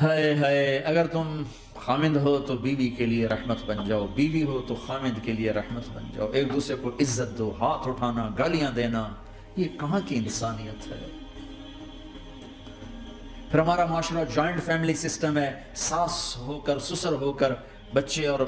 ہائے ہائے، اگر تم خامند ہو تو بیوی کے لیے رحمت بن جاؤ، بیوی ہو تو خامند کے لیے رحمت بن جاؤ، ایک دوسرے کو عزت دو، ہاتھ اٹھانا، گالیاں دینا، یہ کہاں کی انسانیت ہے؟ پھر ہمارا معاشرہ جوائنٹ فیملی سسٹم ہے، ساس ہو کر سسر ہو کر بچے اور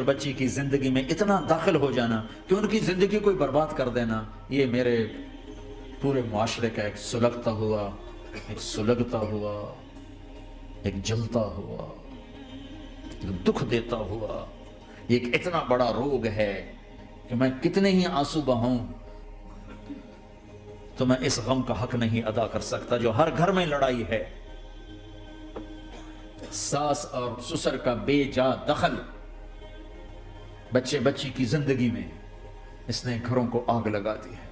بچی کی زندگی میں اتنا داخل ہو جانا کہ ان کی زندگی کوئی برباد کر دینا، یہ میرے پورے معاشرے کا ایک سلگتا ہوا، ایک جلتا ہوا، ایک دکھ دیتا ہوا، یہ ایک اتنا بڑا روگ ہے کہ میں کتنے ہی آنسو بہاؤں تو میں اس غم کا حق نہیں ادا کر سکتا جو ہر گھر میں لڑائی ہے۔ ساس اور سسر کا بے جا دخل بچی کی زندگی میں، اس نے گھروں کو آگ لگا دی ہے۔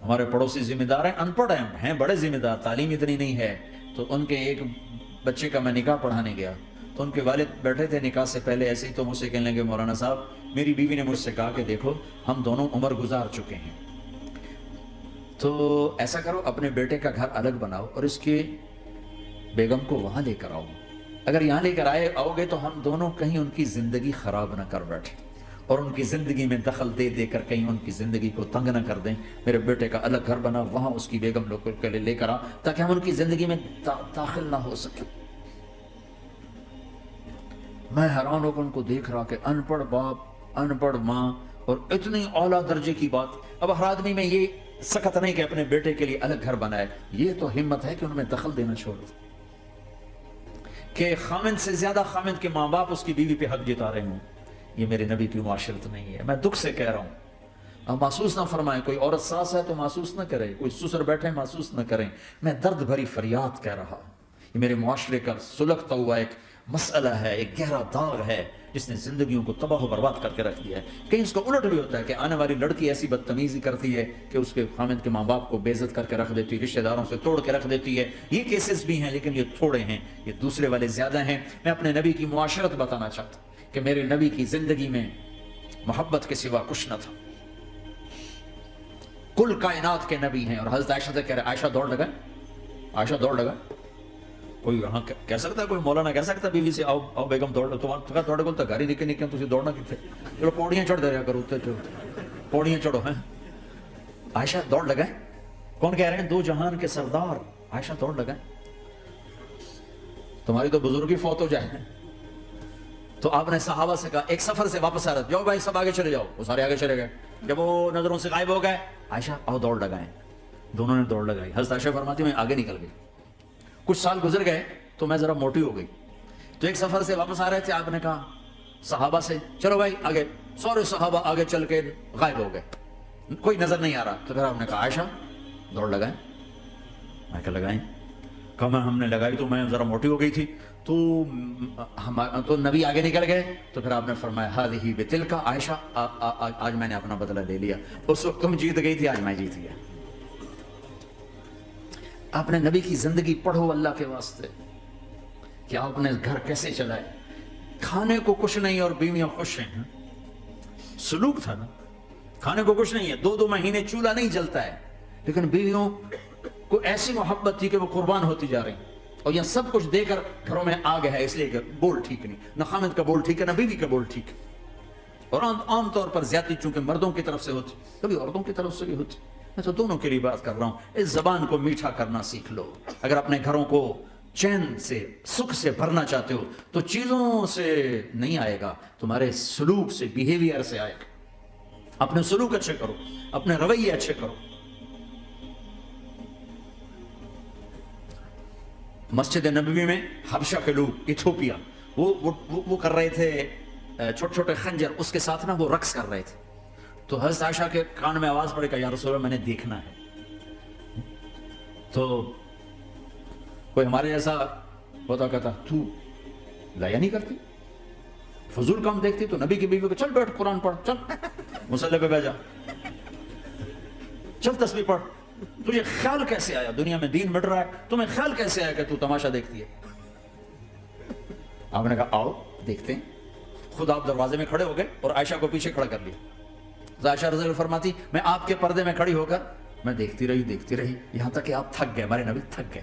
ہمارے پڑوسی ذمہ دار ہیں، ان پڑھ ہیں بڑے ذمہ دار، تعلیم اتنی نہیں ہے، تو ان کے ایک بچے کا میں نکاح پڑھانے گیا تو ان کے والد بیٹھے تھے نکاح سے پہلے، ایسے ہی تو مجھ سے کہنے لگے مولانا صاحب میری بیوی نے مجھ سے کہا کہ دیکھو ہم دونوں عمر گزار چکے ہیں، تو ایسا کرو اپنے بیٹے کا گھر الگ بناؤ اور اس کی بیگم کو وہاں لے کر آؤ، اگر یہاں لے کر آؤ گے تو ہم دونوں کہیں ان کی زندگی خراب نہ کر بیٹھے اور ان کی زندگی میں دخل دے کر کہیں ان کی زندگی کو تنگ نہ کر دیں، میرے بیٹے کا الگ گھر بنا، وہاں اس کی بیگم لوگ کے لے کر آ تاکہ ہم ان کی زندگی میں داخل نہ ہو سکے۔ میں حیران ہو کر ان کو دیکھ رہا کہ ان پڑھ باپ، ان پڑھ ماں، اور اتنی اعلیٰ درجے کی بات، اب ہر آدمی میں یہ سخت نہیں کہ اپنے بیٹے کے لیے الگ گھر بنائے، یہ تو ہمت ہے کہ ان میں دخل دینا چھوڑ دو، کہ خامند سے زیادہ خامند کے ماں باپ اس کی بیوی پہ حق جتا رہے ہوں، یہ میرے نبی کی معاشرت نہیں ہے۔ میں دکھ سے کہہ رہا ہوں، اب محسوس نہ فرمائیں، کوئی عورت ساس ہے تو محسوس نہ کرے، کوئی سسر بیٹھے محسوس نہ کریں، میں درد بھری فریاد کہہ رہا ہوں، یہ میرے معاشرے کا سلگتا ہوا ایک مسئلہ ہے، ایک گہرا داغ ہے جس نے زندگیوں کو تباہ و برباد کر کے رکھ دیا ہے۔ کہیں اس کا الٹ بھی ہوتا ہے کہ آنے والی لڑکی ایسی بدتمیزی کرتی ہے کہ اس کے خامند کے ماں باپ کو بے عزت کر کے رکھ دیتی ہے، رشتہ داروں سے توڑ کے رکھ دیتی ہے، یہ کیسز بھی ہیں لیکن یہ تھوڑے ہیں، یہ دوسرے والے زیادہ ہیں۔ میں اپنے نبی کی معاشرت بتانا چاہتا ہوں کہ میرے نبی کی زندگی میں محبت کے سوا کچھ نہ تھا، کل کائنات کے نبی ہیں، اور حضرت عائشہ سے کہہ رہے عائشہ دوڑ لگا، کوئی یہاں کہہ سکتا ہے، کوئی مولانا کہہ سکتا ہے بیوی سے آؤ بیگم دوڑ لو، تمہارے کو گھر ہی نکل تھی دوڑنا کتنے، چلو پوڑیاں چڑھ دے رہا کرو، پوڑیاں چڑھو ہیں۔ عائشہ دوڑ لگائیں، کون کہہ رہے ہیں؟ دو جہان کے سردار عائشہ دوڑ لگائیں، تمہاری تو بزرگی فوت ہو جائے۔ تو آپ نے صحابہ سے کہا، ایک سفر سے واپس آ رہا، جاؤ بھائی سب آگے چلے جاؤ، وہ سارے آگے چلے گئے، جب وہ نظروں سے غائب ہو گئے، عائشہ آؤ دوڑ لگائیں، دونوں نے دوڑ لگائی۔ حضرت عائشہ فرماتی میں آگے نکل گئی، کچھ سال گزر گئے تو میں ذرا موٹی ہو گئی، تو ایک سفر سے واپس آ رہے تھے، آپ نے کہا صحابہ سے چلو بھائی آگے، سارے صحابہ آگے چل کے غائب ہو گئے، کوئی نظر نہیں آ رہا، تو پھر آپ نے کہا عائشہ دوڑ لگائیں، میں کہا لگائیں، کہا ہم نے لگائی تو میں ذرا موٹی ہو گئی تھی، تو نبی آگے نکل گئے، تو پھر آپ نے فرمایا ہذہ بتلک، عائشہ آج میں نے اپنا بدلہ لے لیا، اس وقت تم جیت گئی تھی، آج میں جیت گیا۔ آپ نے نبی کی زندگی پڑھو اللہ کے واسطے کہ آپ نے گھر کیسے چلائے، کھانے کو کچھ نہیں اور بیویاں خوش ہیں، سلوک تھا نا، کھانے کو کچھ نہیں ہے، 2 مہینے چولہا نہیں جلتا ہے، لیکن بیویوں کو ایسی محبت تھی کہ وہ قربان ہوتی جا رہی، اور یہ سب کچھ دے کر گھروں میں آگ ہے، اس لیے کہ بول ٹھیک نہیں، نہ خامد کا بول ٹھیک ہے نہ بیوی کا بول ٹھیک ہے، اور عام طور پر زیادتی چونکہ مردوں کی طرف سے ہوتی، کبھی عورتوں کی طرف سے بھی ہوتی، میں تو دونوں کے لیے بات کر رہا ہوں۔ اس زبان کو میٹھا کرنا سیکھ لو، اگر اپنے گھروں کو چین سے سکھ سے بھرنا چاہتے ہو تو چیزوں سے نہیں آئے گا، تمہارے سلوک سے، بیہیویئر سے آئے گا۔ اپنے سلوک اچھے کرو، اپنے رویے اچھے کرو۔ مسجد نبوی میں حبشہ کے لوگ، ایتھوپیا، وہ کر رہے تھے چھوٹے چھوٹے خنجر، اس کے ساتھ نا وہ رقص کر رہے تھے، تو حضرت عائشہ کے کان میں آواز پڑے کہ یا رسول اللہ میں نے دیکھنا ہے، تو کوئی ہمارے جیسا ہوتا کہتا تو لایا نہیں کرتی، فضول کام دیکھتی، تو نبی کی بیوی کو چل بیٹھ قرآن پڑھ، چل مصلی پہ بیٹھ جا، چل تسبیح پڑھ، تجھے خیال کیسے آیا دنیا میں دین مٹ رہا ہے، تمہیں خیال کیسے آیا کہ تو تماشا دیکھتی ہے؟ آپ نے کہا آؤ دیکھتے ہیں، خود آپ دروازے میں کھڑے ہو گئے اور عائشہ کو پیچھے کھڑا کر لیا۔ عائشہ رضی اللہ فرماتی میں آپ کے پردے میں کھڑی ہو کر میں دیکھتی رہی یہاں تک کہ آپ تھک گئے، ہمارے نبی تھک گئے،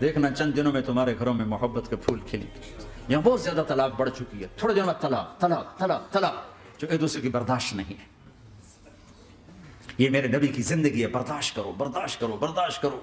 دیکھنا چند دنوں میں تمہارے گھروں میں محبت کے پھول کھلیں گے. یہاں بہت زیادہ طلاق بڑھ چکی ہے, تھوڑے دنوں میں طلاق طلاق طلاق طلاق, جو ایک دوسرے کی برداشت نہیں ہے. یہ میرے نبی کی زندگی ہے, برداشت کرو برداشت کرو برداشت کرو.